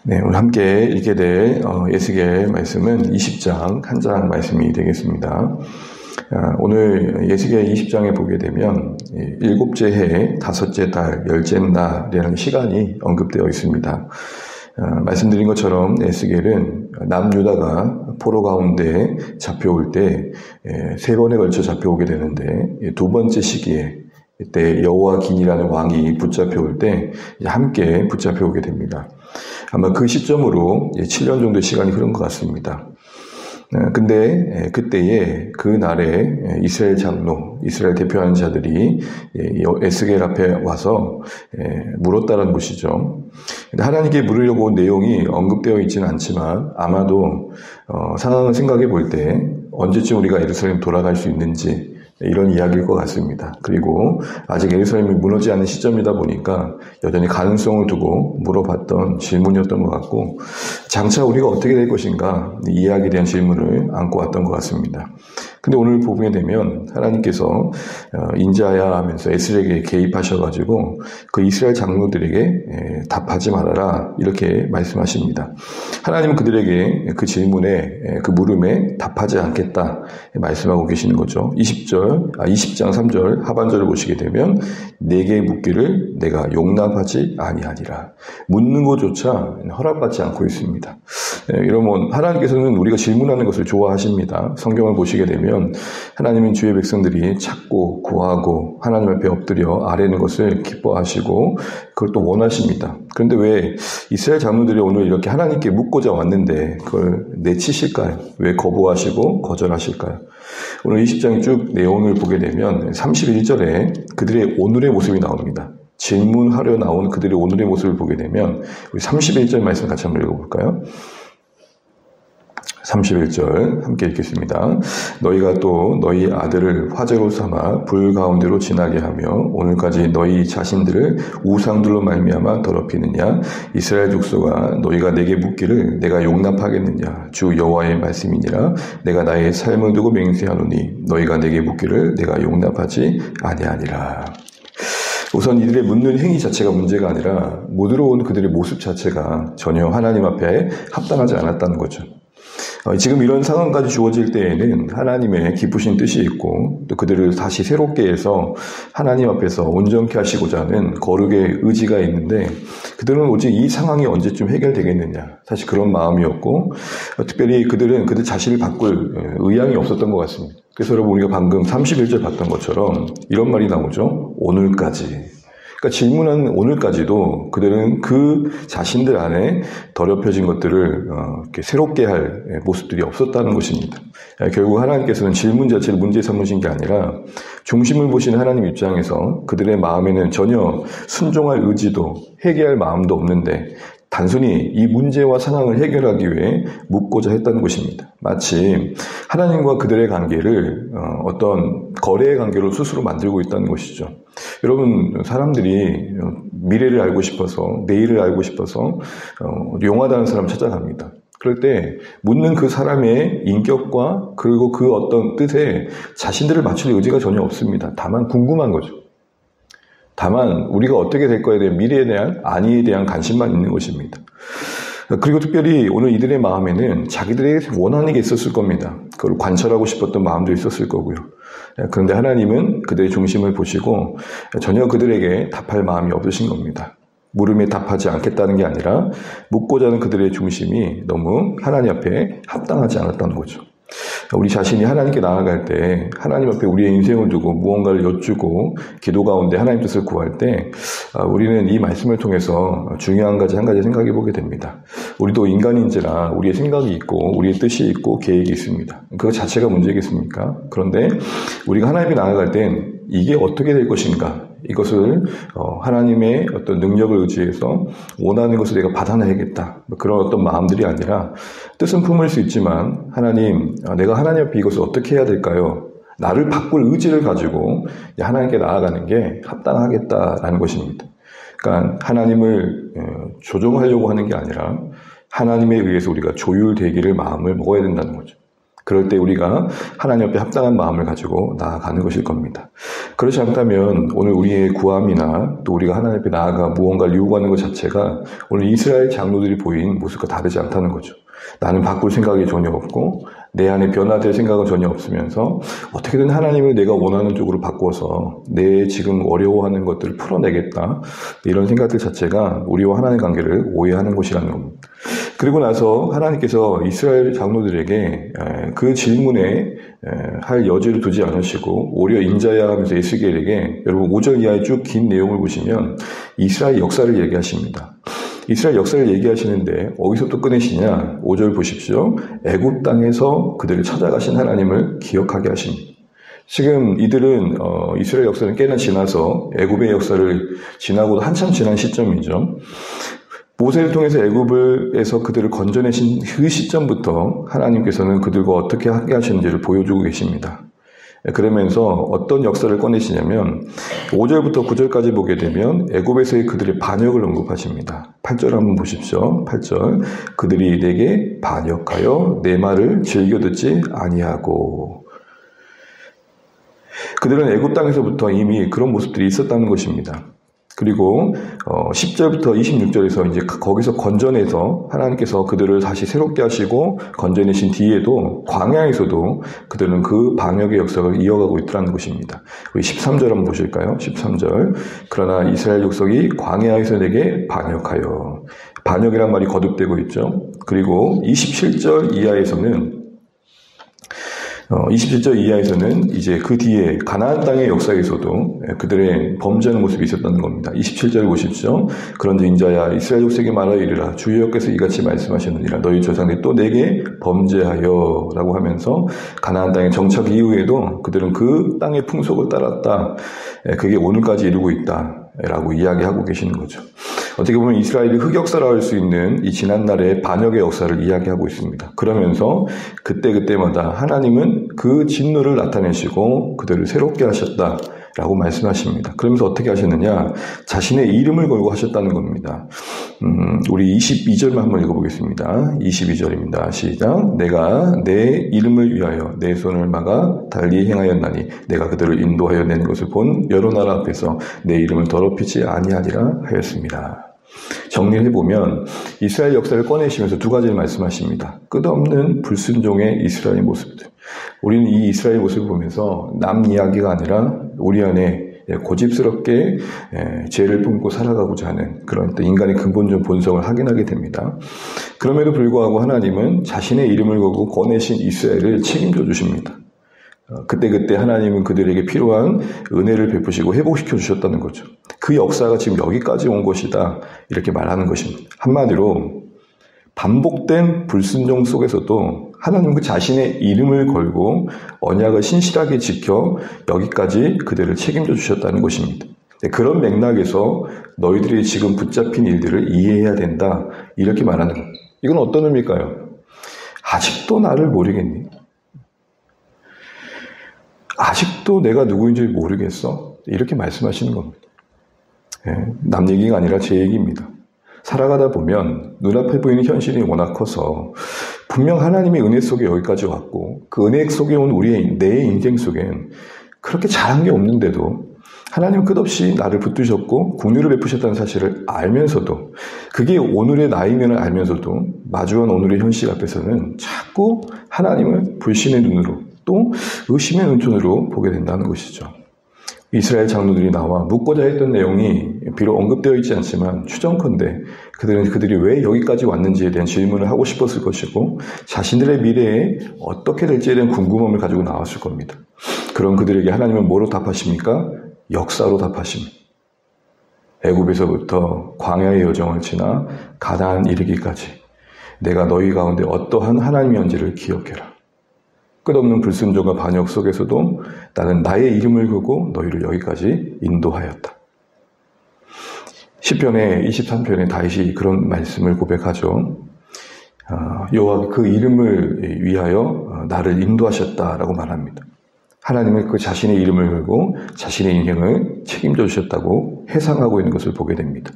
네, 오늘 함께 읽게 될 예수계의 말씀은 20장 한 장 말씀이 되겠습니다. 오늘 예수계 20장에 보게 되면 7째 해, 5째 달, 10째 날이라는 시간이 언급되어 있습니다. 말씀드린 것처럼 에스겔은 남유다가 포로 가운데 잡혀올 때 3번에 걸쳐 잡혀오게 되는데, 두 번째 시기에 이때 여호와긴이라는 왕이 붙잡혀올 때 함께 붙잡혀오게 됩니다. 아마 그 시점으로 7년 정도의 시간이 흐른 것 같습니다. 근데 그때에 그 날에 이스라엘 장로, 이스라엘 대표하는 자들이 에스겔 앞에 와서 물었다는 것이죠. 하나님께 물으려고 온 내용이 언급되어 있지는 않지만 아마도 상황을 생각해 볼 때 언제쯤 우리가 예루살렘 돌아갈 수 있는지 이런 이야기일 것 같습니다. 그리고 아직 예루살렘이 무너지지 않은 시점이다 보니까 여전히 가능성을 두고 물어봤던 질문이었던 것 같고, 장차 우리가 어떻게 될 것인가 이 이야기에 대한 질문을 안고 왔던 것 같습니다. 근데 오늘 보게 되면 하나님께서 인자야 하면서 에스겔에게 개입하셔가지고 그 이스라엘 장로들에게 답하지 말아라 이렇게 말씀하십니다. 하나님은 그들에게 그 질문에, 그 물음에 답하지 않겠다 말씀하고 계시는 거죠. 20장 3절 하반절을 보시게 되면 내게 묻기를 내가 용납하지 아니하니라. 묻는 것조차 허락받지 않고 있습니다. 이러면 하나님께서는 우리가 질문하는 것을 좋아하십니다. 성경을 보시게 되면 하나님은 주의 백성들이 찾고 구하고 하나님 앞에 엎드려 아뢰는 것을 기뻐하시고 그걸 또 원하십니다. 그런데 왜 이스라엘 장로들이 오늘 이렇게 하나님께 묻고자 왔는데 그걸 내치실까요? 왜 거부하시고 거절하실까요? 오늘 20장의 쭉 내용을 보게 되면 31절에 그들의 오늘의 모습이 나옵니다. 질문하려 나온 그들의 오늘의 모습을 보게 되면 우리 31절 말씀 같이 한번 읽어볼까요? 31절 함께 읽겠습니다. 너희가 또 너희 아들을 화제로 삼아 불 가운데로 지나게 하며 오늘까지 너희 자신들을 우상들로 말미암아 더럽히느냐? 이스라엘 족속아, 너희가 내게 묻기를 내가 용납하겠느냐? 주 여호와의 말씀이니라. 내가 나의 삶을 두고 맹세하노니 너희가 내게 묻기를 내가 용납하지 아니하니라. 우선 이들의 묻는 행위 자체가 문제가 아니라 묻으러 온 그들의 모습 자체가 전혀 하나님 앞에 합당하지 않았다는 거죠. 지금 이런 상황까지 주어질 때에는 하나님의 기쁘신 뜻이 있고 또 그들을 다시 새롭게 해서 하나님 앞에서 온전케 하시고자 하는 거룩의 의지가 있는데 그들은 오직 이 상황이 언제쯤 해결되겠느냐, 사실 그런 마음이었고 특별히 그들은 그들 자신을 바꿀 의향이 없었던 것 같습니다. 그래서 여러분 우리가 방금 31절 봤던 것처럼 이런 말이 나오죠. 오늘까지. 그러니까 질문한 오늘까지도 그들은 그 자신들 안에 더럽혀진 것들을 이렇게 새롭게 할 모습들이 없었다는 것입니다. 결국 하나님께서는 질문 자체를 문제 삼으신 게 아니라 중심을 보시는 하나님 입장에서 그들의 마음에는 전혀 순종할 의지도 회개할 마음도 없는데 단순히 이 문제와 상황을 해결하기 위해 묻고자 했다는 것입니다. 마치 하나님과 그들의 관계를 어떤 거래의 관계로 스스로 만들고 있다는 것이죠. 여러분, 사람들이 미래를 알고 싶어서, 내일을 알고 싶어서 용하다는 사람을 찾아갑니다. 그럴 때 묻는 그 사람의 인격과 그리고 그 어떤 뜻에 자신들을 맞출 의지가 전혀 없습니다. 다만 궁금한 거죠. 다만 우리가 어떻게 될 거에 대한 미래에 대한 안위에 대한 관심만 있는 것입니다. 그리고 특별히 오늘 이들의 마음에는 자기들에게 원하는 게 있었을 겁니다. 그걸 관철하고 싶었던 마음도 있었을 거고요. 그런데 하나님은 그들의 중심을 보시고 전혀 그들에게 답할 마음이 없으신 겁니다. 물음에 답하지 않겠다는 게 아니라 묻고자 하는 그들의 중심이 너무 하나님 앞에 합당하지 않았다는 거죠. 우리 자신이 하나님께 나아갈 때 하나님 앞에 우리의 인생을 두고 무언가를 여쭈고 기도 가운데 하나님 뜻을 구할 때 우리는 이 말씀을 통해서 중요한 한 가지 생각해 보게 됩니다. 우리도 인간인지라 우리의 생각이 있고 우리의 뜻이 있고 계획이 있습니다. 그거 자체가 문제겠습니까? 그런데 우리가 하나님께 나아갈 땐 이게 어떻게 될 것인가? 이것을 하나님의 어떤 능력을 의지해서 원하는 것을 내가 받아내야겠다. 그런 어떤 마음들이 아니라 뜻은 품을 수 있지만 하나님, 내가 하나님 앞에 이것을 어떻게 해야 될까요? 나를 바꿀 의지를 가지고 하나님께 나아가는 게 합당하겠다라는 것입니다. 그러니까 하나님을 조종하려고 하는 게 아니라 하나님에 의해서 우리가 조율되기를 마음을 먹어야 된다는 거죠. 그럴 때 우리가 하나님 앞에 합당한 마음을 가지고 나아가는 것일 겁니다. 그렇지 않다면 오늘 우리의 구함이나 또 우리가 하나님 앞에 나아가 무언가를 요구하는 것 자체가 오늘 이스라엘 장로들이 보인 모습과 다르지 않다는 거죠. 나는 바꿀 생각이 전혀 없고 내 안에 변화될 생각은 전혀 없으면서 어떻게든 하나님을 내가 원하는 쪽으로 바꿔서 내 지금 어려워하는 것들을 풀어내겠다, 이런 생각들 자체가 우리와 하나님의 관계를 오해하는 것이라는 겁니다. 그리고 나서 하나님께서 이스라엘 장로들에게 그 질문에 할 여지를 두지 않으시고 오히려 인자야 하면서 에스겔에게, 여러분 5절 이하의 쭉 긴 내용을 보시면 이스라엘 역사를 얘기하십니다. 이스라엘 역사를 얘기하시는데 어디서부터 꺼내시냐? 5절 보십시오. 애굽 땅에서 그들을 찾아가신 하나님을 기억하게 하십니다. 지금 이들은 이스라엘 역사는 꽤나 지나서 애굽의 역사를 지나고도 한참 지난 시점이죠. 모세를 통해서 애굽에서 그들을 건져내신 그 시점부터 하나님께서는 그들과 어떻게 하게 하시는지를 보여주고 계십니다. 그러면서 어떤 역사를 꺼내시냐면 5절부터 9절까지 보게 되면 애굽에서의 그들의 반역을 언급하십니다. 8절 한번 보십시오. 8절. 그들이 내게 반역하여 내 말을 즐겨 듣지 아니하고. 그들은 애굽 땅에서부터 이미 그런 모습들이 있었다는 것입니다. 그리고 10절부터 26절에서 이제 거기서 건져내서 하나님께서 그들을 다시 새롭게 하시고 건져내신 뒤에도 광야에서도 그들은 그 반역의 역사를 이어가고 있다는 것입니다. 우리 13절 한번 보실까요? 13절. 그러나 이스라엘 족속이 광야에서 내게 반역하여. 반역이란 말이 거듭되고 있죠. 그리고 27절 이하에서는 27절 이하에서는 이제 그 뒤에 가나안 땅의 역사에서도 그들의 범죄하는 모습이 있었다는 겁니다. 27절 보십시오. 그런데 인자야 이스라엘 족속에게 말하여 이르라. 주 여호와께서 이같이 말씀하셨느니라. 너희 조상들이 또 내게 범죄하여 라고 하면서 가나안 땅의 정착 이후에도 그들은 그 땅의 풍속을 따랐다. 그게 오늘까지 이루고 있다. 라고 이야기하고 계시는 거죠. 어떻게 보면 이스라엘이 흑역사라 할 수 있는 이 지난날의 반역의 역사를 이야기하고 있습니다. 그러면서 그때마다 하나님은 그 진노를 나타내시고 그들을 새롭게 하셨다라고 말씀하십니다. 그러면서 어떻게 하셨느냐? 자신의 이름을 걸고 하셨다는 겁니다. 우리 22절만 한번 읽어보겠습니다. 22절입니다. 시작. 내가 내 이름을 위하여 내 손을 막아 달리 행하였나니 내가 그들을 인도하여 낸 것을 본 여러 나라 앞에서 내 이름을 더럽히지 아니하리라 하였습니다. 정리를 해보면 이스라엘 역사를 꺼내시면서 두 가지를 말씀하십니다. 끝없는 불순종의 이스라엘 모습들. 우리는 이 이스라엘 모습을 보면서 남 이야기가 아니라 우리 안에 고집스럽게 죄를 품고 살아가고자 하는 그런 인간의 근본적 본성을 확인하게 됩니다. 그럼에도 불구하고 하나님은 자신의 이름을 걸고 꺼내신 이스라엘을 책임져 주십니다. 그때 하나님은 그들에게 필요한 은혜를 베푸시고 회복시켜 주셨다는 거죠. 그 역사가 지금 여기까지 온 것이다, 이렇게 말하는 것입니다. 한마디로 반복된 불순종 속에서도 하나님은 그 자신의 이름을 걸고 언약을 신실하게 지켜 여기까지 그들을 책임져 주셨다는 것입니다. 그런 맥락에서 너희들이 지금 붙잡힌 일들을 이해해야 된다, 이렇게 말하는 겁니다. 이건 어떤 의미일까요? 아직도 나를 모르겠니? 아직도 내가 누구인지 모르겠어? 이렇게 말씀하시는 겁니다. 남 얘기가 아니라 제 얘기입니다. 살아가다 보면 눈앞에 보이는 현실이 워낙 커서 분명 하나님의 은혜 속에 여기까지 왔고 그 은혜 속에 온 내 인생 속엔 그렇게 잘한 게 없는데도 하나님은 끝없이 나를 붙드셨고 긍휼을 베푸셨다는 사실을 알면서도, 그게 오늘의 나임을 알면서도 마주한 오늘의 현실 앞에서는 자꾸 하나님을 불신의 눈으로 또 의심의 눈초리로 보게 된다는 것이죠. 이스라엘 장로들이 나와 묻고자 했던 내용이 비록 언급되어 있지 않지만 추정컨대 그들이 왜 여기까지 왔는지에 대한 질문을 하고 싶었을 것이고 자신들의 미래에 어떻게 될지에 대한 궁금함을 가지고 나왔을 겁니다. 그런 그들에게 하나님은 뭐로 답하십니까? 역사로 답하십니다. 애굽에서부터 광야의 여정을 지나 가나안 이르기까지 내가 너희 가운데 어떠한 하나님이었는지를 기억해라. 끝없는 불순종과 반역 속에서도 나는 나의 이름을 걸고 너희를 여기까지 인도하였다. 시편의 23편에 다윗이 그런 말씀을 고백하죠. 여호와 그 이름을 위하여 나를 인도하셨다라고 말합니다. 하나님은 그 자신의 이름을 걸고 자신의 인생을 책임져 주셨다고 회상하고 있는 것을 보게 됩니다.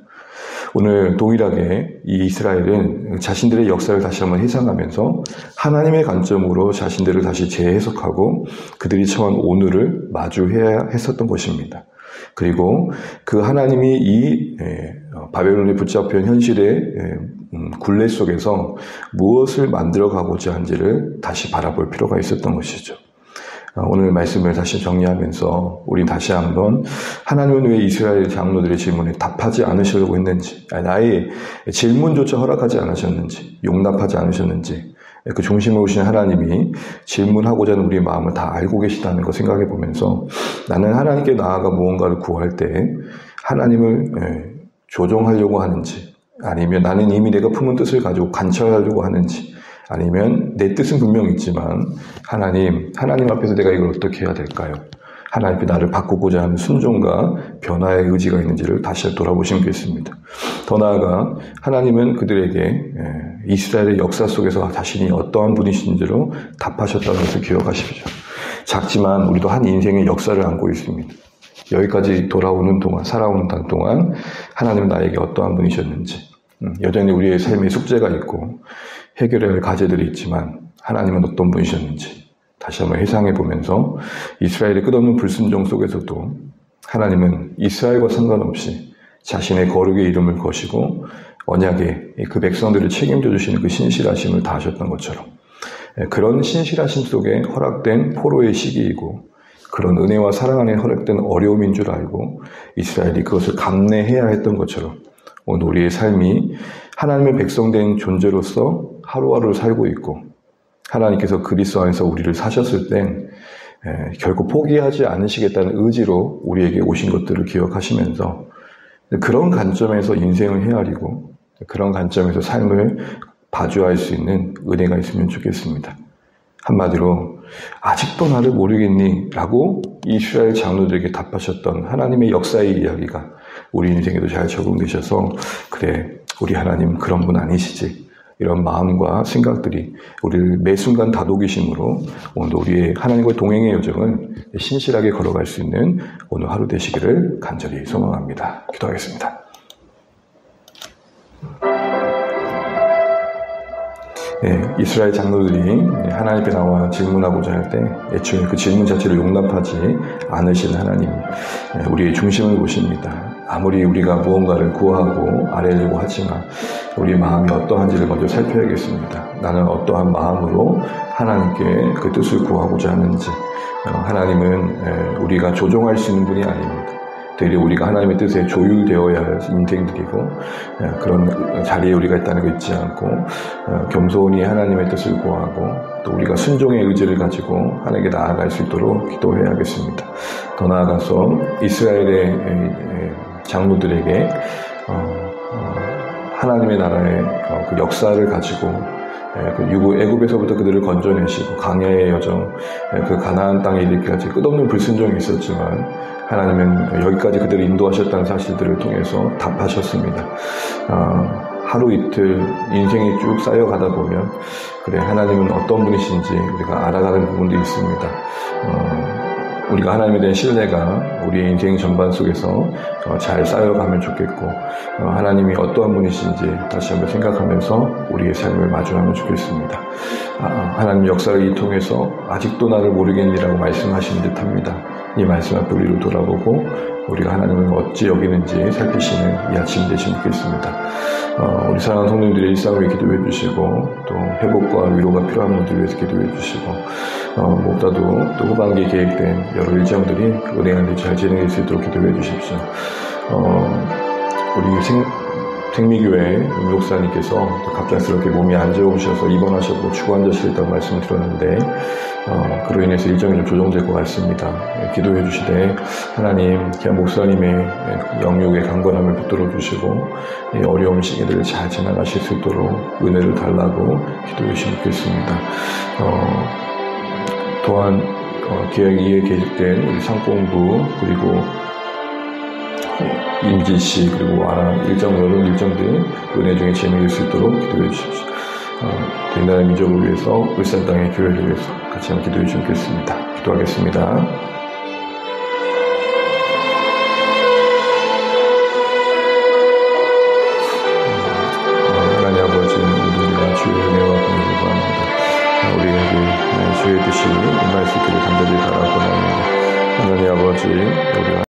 오늘 동일하게 이 이스라엘은 자신들의 역사를 다시 한번 해상하면서 하나님의 관점으로 자신들을 다시 재해석하고 그들이 처한 오늘을 마주해야 했었던 것입니다. 그리고 그 하나님이 이 바벨론에 붙잡힌 현실의 굴레 속에서 무엇을 만들어가고자 한지를 다시 바라볼 필요가 있었던 것이죠. 오늘 말씀을 다시 정리하면서 우린 다시 한번 하나님은 왜 이스라엘 장로들의 질문에 답하지 않으시려고 했는지, 나의 질문조차 허락하지 않으셨는지, 용납하지 않으셨는지, 그 중심에 오신 하나님이 질문하고자 하는 우리의 마음을 다 알고 계시다는 거 생각해 보면서 나는 하나님께 나아가 무언가를 구할 때 하나님을 조종하려고 하는지, 아니면 나는 이미 내가 품은 뜻을 가지고 관철하려고 하는지, 아니면 내 뜻은 분명히 있지만 하나님 앞에서 내가 이걸 어떻게 해야 될까요? 하나님 앞에 나를 바꾸고자 하는 순종과 변화의 의지가 있는지를 다시 돌아보시면 좋겠습니다. 더 나아가 하나님은 그들에게 이스라엘의 역사 속에서 자신이 어떠한 분이신지로 답하셨다는 것을 기억하십시오. 작지만 우리도 한 인생의 역사를 안고 있습니다. 여기까지 돌아오는 동안, 살아오는 동안 하나님은 나에게 어떠한 분이셨는지, 여전히 우리의 삶에 숙제가 있고 해결해야 할 과제들이 있지만 하나님은 어떤 분이셨는지 다시 한번 회상해 보면서 이스라엘의 끝없는 불순종 속에서도 하나님은 이스라엘과 상관없이 자신의 거룩의 이름을 거시고 언약에 그 백성들을 책임져 주시는 그 신실하심을 다하셨던 것처럼 그런 신실하심 속에 허락된 포로의 시기이고 그런 은혜와 사랑 안에 허락된 어려움인 줄 알고 이스라엘이 그것을 감내해야 했던 것처럼 오늘 우리의 삶이 하나님의 백성된 존재로서 하루하루를 살고 있고 하나님께서 그리스도 안에서 우리를 사셨을 땐 결코 포기하지 않으시겠다는 의지로 우리에게 오신 것들을 기억하시면서 그런 관점에서 인생을 헤아리고 그런 관점에서 삶을 봐줘야 할 수 있는 은혜가 있으면 좋겠습니다. 한마디로 아직도 나를 모르겠니? 라고 이스라엘 장로들에게 답하셨던 하나님의 역사의 이야기가 우리 인생에도 잘 적용되셔서 그래 우리 하나님 그런 분 아니시지? 이런 마음과 생각들이 우리를 매 순간 다독이심으로 오늘 우리의 하나님과 동행의 여정을 신실하게 걸어갈 수 있는 오늘 하루 되시기를 간절히 소망합니다. 기도하겠습니다. 이스라엘 장로들이 하나님 앞에 나와 질문하고자 할 때 애초에 그 질문 자체를 용납하지 않으신 하나님, 우리의 중심을 보십니다. 아무리 우리가 무언가를 구하고 아뢰려고 하지만 우리의 마음이 어떠한지를 먼저 살펴야겠습니다. 나는 어떠한 마음으로 하나님께 그 뜻을 구하고자 하는지. 하나님은 우리가 조종할 수 있는 분이 아닙니다. 되려 우리가 하나님의 뜻에 조율되어야 할 인생들이고 그런 자리에 우리가 있다는 거 잊지 않고 겸손히 하나님의 뜻을 구하고 또 우리가 순종의 의지를 가지고 하나님께 나아갈 수 있도록 기도해야겠습니다. 더 나아가서 이스라엘의 장로들에게 하나님의 나라의 그 역사를 가지고 애굽에서부터 그들을 건져내시고 광야의 여정, 그 가나안 땅에 이르기까지 끝없는 불순종이 있었지만 하나님은 여기까지 그들을 인도하셨다는 사실들을 통해서 답하셨습니다. 하루 이틀 인생이 쭉 쌓여가다 보면 그래 하나님은 어떤 분이신지 우리가 알아가는 부분도 있습니다. 우리가 하나님에 대한 신뢰가 우리의 인생 전반 속에서 잘 쌓여가면 좋겠고 하나님이 어떠한 분이신지 다시 한번 생각하면서 우리의 삶을 마주하면 좋겠습니다. 하나님 역사를 통해서 아직도 나를 모르겠니라고 말씀하시는 듯합니다. 이 말씀 앞에 우리를 돌아보고 우리가 하나님을 어찌 여기는지 살피시는 이 아침 되시면 좋겠습니다. 우리 사랑하는 성도님들의 일상을 위해 기도해 주시고 또 회복과 위로가 필요한 분들 위해서 기도해 주시고 무엇보다도 또 후반기에 계획된 여러 일정들이 은혜한 잘 진행될 수 있도록 기도해 주십시오. 우리 생미교회 목사님께서 갑작스럽게 몸이 안 좋으셔서 입원하셨고 주관자실에 말씀을 드렸는데 그로 인해서 일정이 좀 조정될 것 같습니다. 기도해 주시되 하나님 그냥 목사님의 영육의 강건함을 붙들어 주시고 이 어려운 시기들을 잘 지나가실 수 있도록 은혜를 달라고 기도해 주시면 좋겠습니다. 또한 계획 2에 계획된 우리 상공부 그리고 임지시 그리고 일정 여러 일정들 은혜 중에 진행될 수 있도록 기도해 주십시오. 이 나라의 민족을 위해서 울산 땅의 교회를 위해서 같이 한번 기도해 주시겠습니다. 기도하겠습니다. 주의 뜻이 임할 수 있기를 간절히 바라고나옵니다. 하나님 아버지, 우리